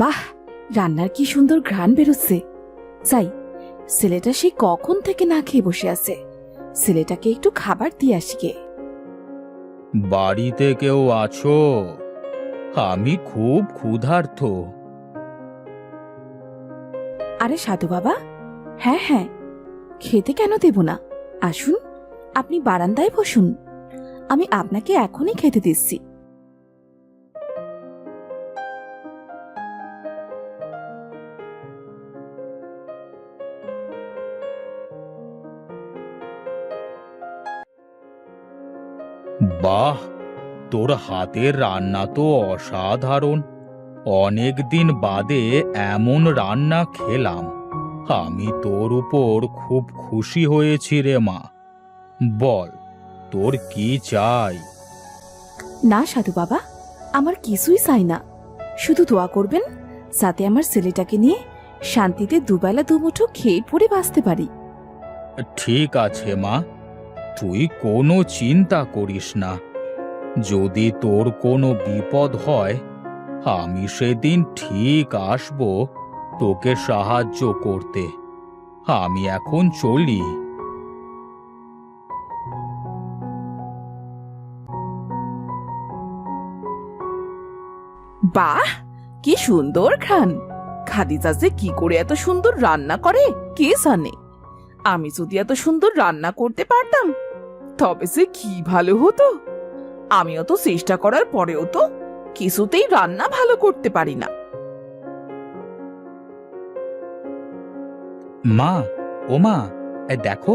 বাহ, রান্নার কি সুন্দর ঘ্রাণ বেরোচ্ছে। যাই, ছেলেটা সে কখন থেকে না খেয়ে বসে আছে, ছেলেটাকে একটু খাবার দিয়ে আসি গে। বাড়িতে কেউ আছো? আমি খুব ক্ষুধার্ত। আরে সাধু বাবা, হ্যাঁ হ্যাঁ, খেতে কেন দেব না, আসুন, আপনি বারান্দায় বসুন, আমি আপনাকে এখনই খেতে দিচ্ছি। বাহ, তোর হাতের রান্না তো অসাধারণ। অনেক দিন বাদে এমন রান্না খেলাম। আমি তোর উপর খুব খুশি হয়েছি রে মা। বল, তোর কি চাই? না সাধু বাবা, আমার কিছুই চাই না, শুধু দোয়া করবেন যাতে আমার ছেলেটাকে নিয়ে শান্তিতে দুবেলা দুমুঠো খেয়ে পড়ে বাঁচতে পারি। ঠিক আছে মা, তুই কোনো চিন্তা করিস না। যদি তোর কোনো বিপদ হয়, আমি সেদিন ঠিক আসব তোকে সাহায্য করতে। আমি এখন চলি। বাহ, কি সুন্দর ঘ্রাণ। খাদিজা যে কি করে এত সুন্দর রান্না করে কে জানে। আমি যদি এত সুন্দর রান্না করতে পারতাম তবে সে কি ভালো হতো। আমিও তো চেষ্টা করার পরেও তো কিছুতেই রান্না ভালো করতে পারি না। মা, ও মা, দেখো,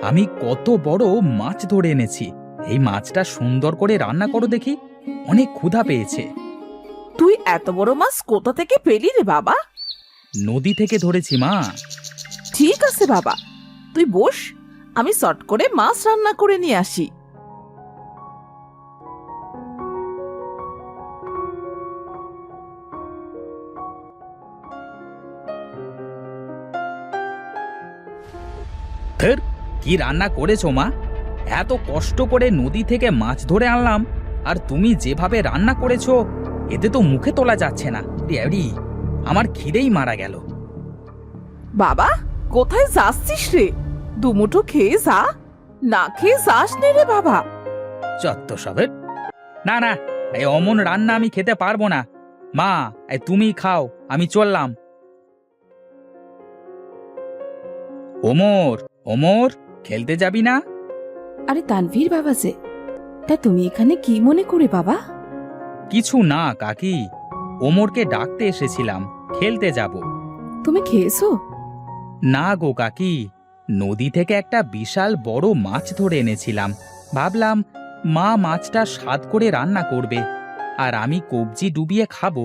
আমি কত বড় মাছ ধরে এনেছি। এই মাছটা সুন্দর করে রান্না করো দেখি, অনেক ক্ষুধা পেয়েছে। তুই এত বড় মাছ কোথা থেকে পেলি রে বাবা? নদী থেকে ধরেছি মা। ঠিক আছে বাবা, তুই বস, আমি চট করে মাছ রান্না করে নিয়ে আসি। ধের, কি রান্না করেছো মা? এত কষ্ট করে নদী থেকে মাছ ধরে আনলাম, আর তুমি যেভাবে রান্না করেছো এতে তো মুখে তোলা যাচ্ছে না। ড্যাডি, আমার খিদেই মারা গেল। বাবা, কোথায় যাচ্ছিস রে? দুমুঠো খেয়ে যা, না খেয়ে যাস নে রে বাবা। চত্ব সবের। না না, এই অমন রান্না আমি খেতে পারবো না। মা, তুমিই খাও, আমি চললাম। ওমর, ওমর, খেলতে যাবি না? আরে তানভীর বাবা যে, তা তুমি এখানে কি মনে করে বাবা? কিছু না কাকি, ওমরকে ডাকতে এসেছিলাম, খেলতে যাব। তুমি খেয়েছো? না গো কাকি, নদী থেকে একটা বিশাল বড় মাছ ধরে এনেছিলাম। ভাবলাম মা মাছটা স্বাদ করে রান্না করবে, আর আমি কবজি ডুবিয়ে খাবো।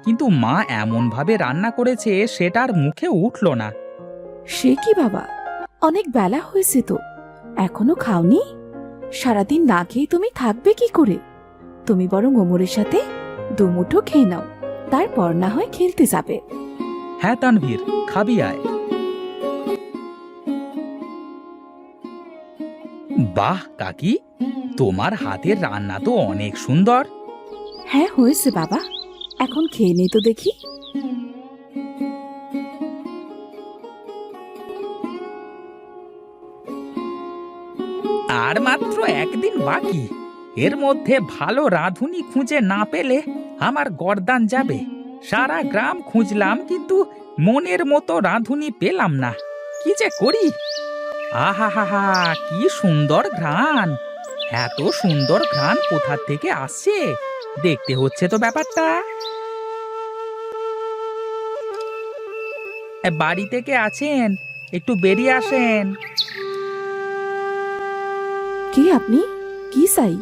কিন্তু মা এমনভাবে রান্না করেছে সেটার মুখে উঠল না। সে কি বাবা, অনেক বেলা হয়েছে তো, এখনো খাওনি? সারাদিন না খেয়ে তুমি থাকবে কি করে? তুমি বরং ওমরের সাথে দুমুঠো খেয়ে নাও, তারপর না হয় খেলতে যাবে। হ্যাঁ তানভীর, খাবি আয়। বাহ কাকি, তোমার হাতের রান্না তো অনেক সুন্দর। হ্যাঁ হয়েছে বাবা, এখন খেয়ে নেই তো দেখি। আর মাত্র একদিন বাকি, এর মধ্যে ভালো রাঁধুনি খুঁজে না পেলে আমার গর্দান যাবে। সারা গ্রাম খুঁজলাম, কিন্তু মনের মতো রাঁধুনি পেলাম না। কি যে করি! আহা হা হা, কি সুন্দর ঘ্রাণ! এত সুন্দর ঘ্রাণ কোথা থেকে আসছে? দেখতে হচ্ছে তো ব্যাপারটা। বাড়ি থেকে আছেন? একটু বেরিয়ে আসেন। কি আপনি? কি চাই?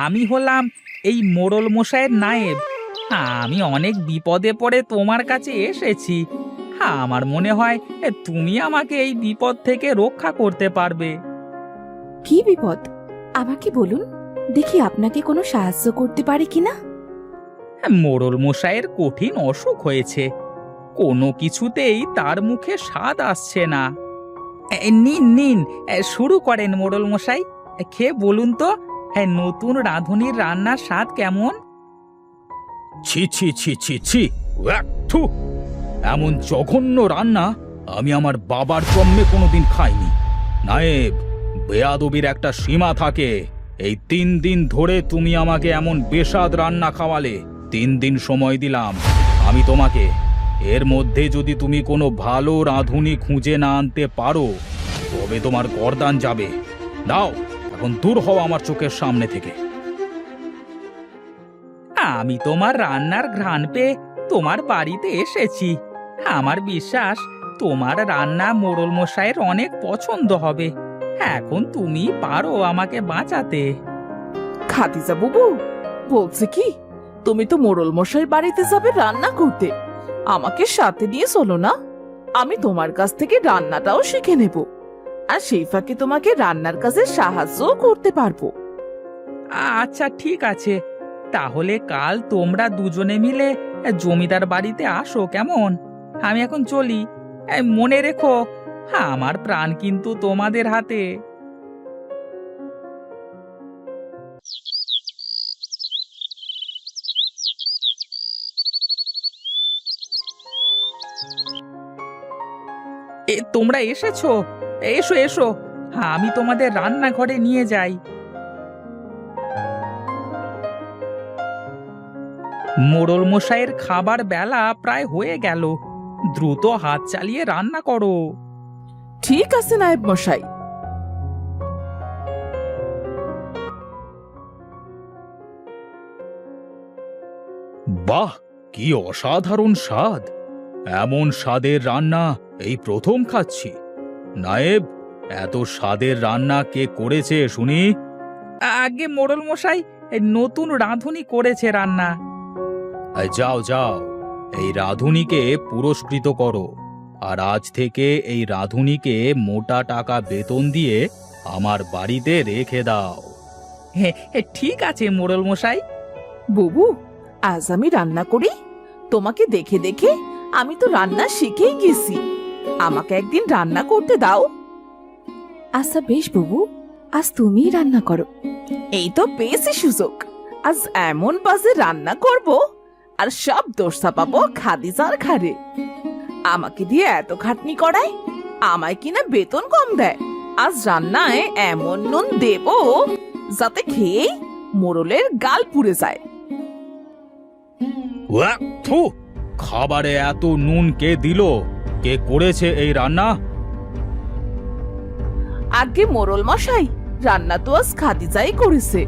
আমি হলাম এই মোড়ল মশাইয়ের নায়েব। আমি অনেক বিপদে পড়ে তোমার কাছে এসেছি। আমার মনে হয় তুমি আমাকে এই বিপদ থেকে রক্ষা করতে পারবে। কি বিপদ? আমাকে বলুন, দেখি আপনাকে কোনো সাহায্য করতে পারি কিনা। মোড়ল মশাইয়ের কঠিন অসুখ হয়েছে, কোনো কিছুতেই তার মুখে স্বাদ আসছে না। নিন নিন, শুরু করেন মোড়ল মশাই। খেয়ে বলুন তো, নতুন রাঁধুনির রান্নার স্বাদ কেমন? ছি ছি ছি ছি ছি, উয়াক, থু! এমন জঘন্য রান্না আমি আমার বাবার জন্মে কোনোদিন খাইনি। নায়েব, বেয়াদবির একটা সীমা থাকে। এই 3 দিন ধরে তুমি আমাকে এমন বেস্বাদ রান্না খাওয়ালে। 3 দিন সময় দিলাম আমি তোমাকে। এর মধ্যে যদি তুমি কোনো ভালো রাঁধুনি খুঁজে না আনতে পারো তবে তোমার গর্দান যাবে। দাও, এখন দূর হও আমার চোখের সামনে থেকে। আমি তোমার রান্নার ঘ্রাণ পেয়ে তোমার বাড়িতে এসেছি। আমার বিশ্বাস তোমার রান্না মোড়ল মশাইয়ের অনেক পছন্দ হবে। এখন তুমি পারো আমাকে বাঁচাতে। খাদিজা বুবু বলছে কি, তুমি তো মোড়ল মশাই বাড়িতে যাবে রান্না করতে, আমাকে সাথে নিয়ে চলো না। আমি তোমার কাছ থেকে রান্নাটাও শিখে নেব, আর সেই ফাঁকে তোমাকে রান্নার কাজে সাহায্যও করতে পারবো। আচ্ছা ঠিক আছে, তাহলে কাল তোমরা দুজনে মিলে জমিদার বাড়িতে আসো, কেমন? আমি এখন চলি। মনে রেখো, আমার প্রাণ কিন্তু তোমাদের হাতে। তোমরা এসেছো? এসো এসো, আমি তোমাদের রান্নাঘরে নিয়ে যাই। মোড়ল মশাইয়ের খাবার বেলা প্রায় হয়ে গেল। দ্রুত হাত চালিয়ে রান্না করো। ঠিক আছে নায়েব মশাই। বাহ, কি অসাধারণ স্বাদ! এমন স্বাদের রান্না এই প্রথম খাচ্ছি। নায়েব, এত স্বাদের রান্না কে করেছে শুনি? আগে মোড়ল মশাই নতুন রাঁধুনি করেছে রান্না। যাও যাও, এই রাঁধুনিকে পুরস্কৃত করো, আর আজ থেকে এই রাঁধুনিকে মোটা টাকা বেতন দিয়ে আমার বাড়িতে রেখে দাও। ঠিক আছে মোড়ল মশাই। বুবু, আজ আমি রান্না করি। তোমাকে দেখে দেখে আমি তো রান্না শিখেই গেছি। আমাকে একদিন রান্না করতে দাও। আচ্ছা বেশ বুবু, আজ তুমিই রান্না করো। এই তো পেয়েছি সুযোগ। আজ এমন বাজে রান্না করব, আর সব দোষ চাপাবো খাদিজার ঘাড়ে। আমাকে দিয়ে এত খাটনি করায়, আমায় কিনা বেতন কম দেয়। আজ রান্নায় এমন নুন দেব যাতে খেয়ে মোড়লের গাল পুড়ে যায়। ওয়াক, থু! খাবারে এত নুন কে দিল? কে করেছে এই রান্না? আগে মোড়ল মশাই, রান্না তো আজ খাদিজাই করেছে।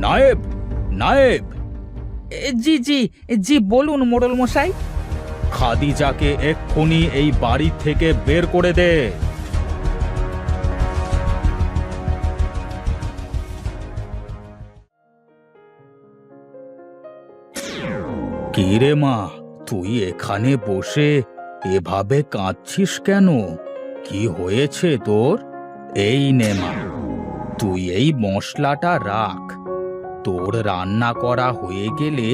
নায়েব, নায়েব! জি জি জি, বলুন মোড়ল মশাই। খাদিজাকে এক্ষুনি এই বাড়ি থেকে বের করে দে। কি রে মা, তুই এখানে বসে এভাবে কাঁদছিস কেন? কি হয়েছে তোর? এই নে মা, তুই এই মশলাটা রাখ। তোর রান্না করা হয়ে গেলে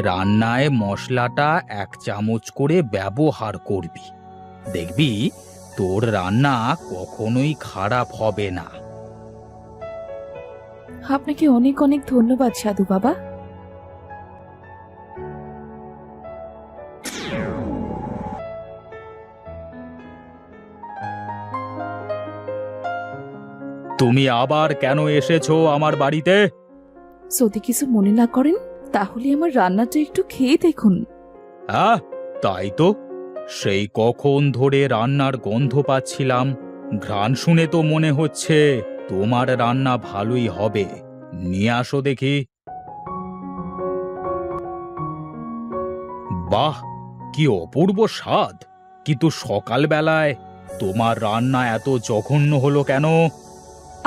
রান্নায় মশলাটা 1 চামচ করে ব্যবহার করবি। দেখবি তোর রান্না কখনোই খারাপ হবে না। আপনাকে অনেক অনেক ধন্যবাদ সাধু বাবা। তুমি আবার কেন এসেছো আমার বাড়িতে? যদি কিছু মনে না করেন তাহলে আমার রান্নাটা একটু খেয়ে দেখুন। হ্যাঁ, তাই তো। সেই কখন ধরে রান্নার গন্ধ পাচ্ছিলাম। ঘ্রাণ শুনে তো মনে হচ্ছে তোমার রান্না ভালোই হবে। নিয়ে আসো দেখি। বাহ, কি অপূর্ব স্বাদ! কিন্তু সকালবেলায় তোমার রান্না এত জঘন্য হলো কেন?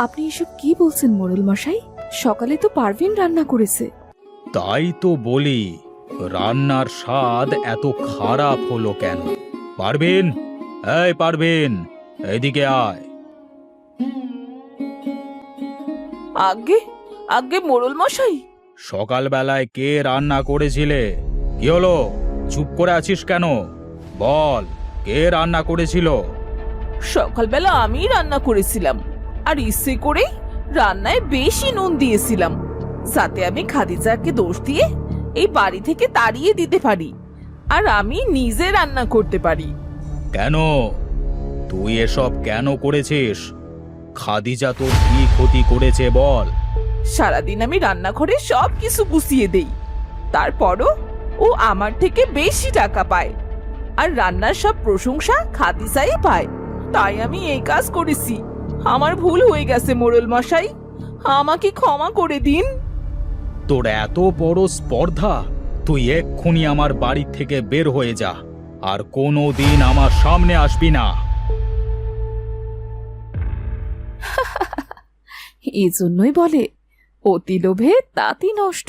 আপনি এসব কি বলছেন মোড়ল মশাই? সকালে তো পারভিন রান্না করেছে। তাই তো বলি, রান্নার স্বাদ এত খারাপ হলো কেন? পারভিন, এই পারভিন, এদিকে আয়। আগে আগে মোড়ল মশাই। সকালবেলায় কে রান্না করেছিলে? কি হলো, চুপ করে আছিস কেন? বল, কে রান্না করেছিল? সকালবেলা আমি রান্না করেছিলাম, আর ইচ্ছে করে রান্নায় বেশি নুন দিয়েছিলাম, যাতে আমি খাদিজাকে দোষ দিয়ে এই বাড়ি থেকে তাড়িয়ে দিতে পারি। আর আমি নিজে রান্না করতে পারি। কেন? তুই এসব কেন করেছিস? খাদিজা তোর কি ক্ষতি করেছে বল? সারাদিন আমি রান্নাঘরে সব কিছু গুছিয়ে দেই, তারপরও ও আমার থেকে বেশি টাকা পায়, আর রান্নার সব প্রশংসা খাদিজাই পায়। তাই আমি এই কাজ করেছি। আমার ভুল হয়ে গেছে মোড়ল মশাই, আমাকে ক্ষমা করে দিন। তোর এত বড় স্পর্ধা! তুই এক্ষুনি আমার বাড়ি থেকে বের হয়ে যা, আর কোনো দিন আমার সামনে আসবি না। এই জন্যই বলে অতি লোভে তাঁতি নষ্ট।